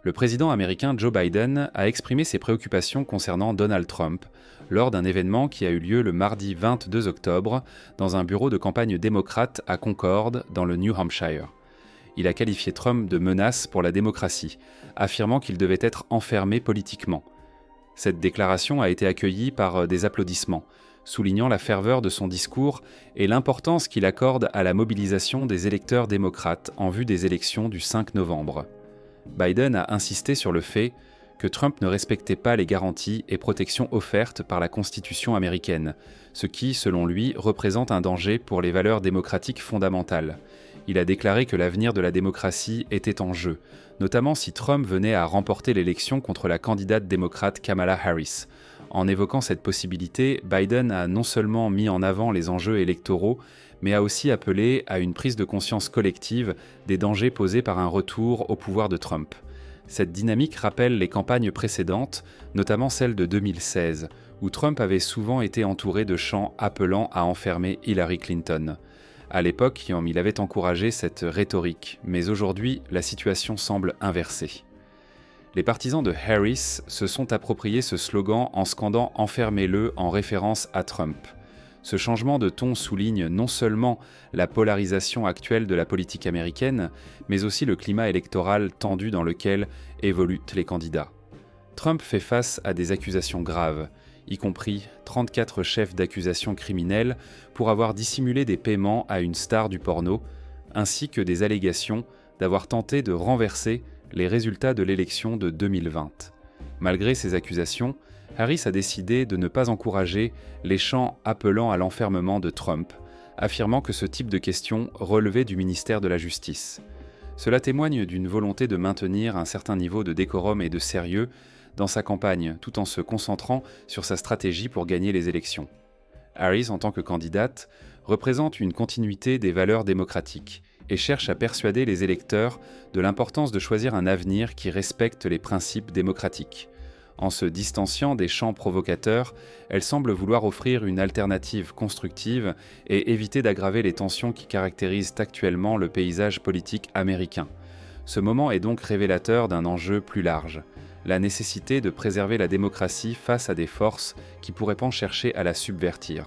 Le président américain Joe Biden a exprimé ses préoccupations concernant Donald Trump lors d'un événement qui a eu lieu le mardi 22 octobre dans un bureau de campagne démocrate à Concord, dans le New Hampshire. Il a qualifié Trump de menace pour la démocratie, affirmant qu'il devait être enfermé politiquement. Cette déclaration a été accueillie par des applaudissements, soulignant la ferveur de son discours et l'importance qu'il accorde à la mobilisation des électeurs démocrates en vue des élections du 5 novembre. Biden a insisté sur le fait que Trump ne respectait pas les garanties et protections offertes par la Constitution américaine, ce qui, selon lui, représente un danger pour les valeurs démocratiques fondamentales. Il a déclaré que l'avenir de la démocratie était en jeu, notamment si Trump venait à remporter l'élection contre la candidate démocrate Kamala Harris. En évoquant cette possibilité, Biden a non seulement mis en avant les enjeux électoraux, mais a aussi appelé à une prise de conscience collective des dangers posés par un retour au pouvoir de Trump. Cette dynamique rappelle les campagnes précédentes, notamment celle de 2016, où Trump avait souvent été entouré de chants appelant à enfermer Hillary Clinton. À l'époque, il avait encouragé cette rhétorique, mais aujourd'hui, la situation semble inversée. Les partisans de Harris se sont appropriés ce slogan en scandant « Enfermez-le » en référence à Trump. Ce changement de ton souligne non seulement la polarisation actuelle de la politique américaine, mais aussi le climat électoral tendu dans lequel évoluent les candidats. Trump fait face à des accusations graves, y compris 34 chefs d'accusation criminels pour avoir dissimulé des paiements à une star du porno, ainsi que des allégations d'avoir tenté de renverser les résultats de l'élection de 2020. Malgré ces accusations, Harris a décidé de ne pas encourager les chants appelant à l'enfermement de Trump, affirmant que ce type de questions relevait du ministère de la Justice. Cela témoigne d'une volonté de maintenir un certain niveau de décorum et de sérieux dans sa campagne, tout en se concentrant sur sa stratégie pour gagner les élections. Harris, en tant que candidate, représente une continuité des valeurs démocratiques et cherche à persuader les électeurs de l'importance de choisir un avenir qui respecte les principes démocratiques. En se distanciant des chants provocateurs, elle semble vouloir offrir une alternative constructive et éviter d'aggraver les tensions qui caractérisent actuellement le paysage politique américain. Ce moment est donc révélateur d'un enjeu plus large, la nécessité de préserver la démocratie face à des forces qui pourraient chercher à la subvertir.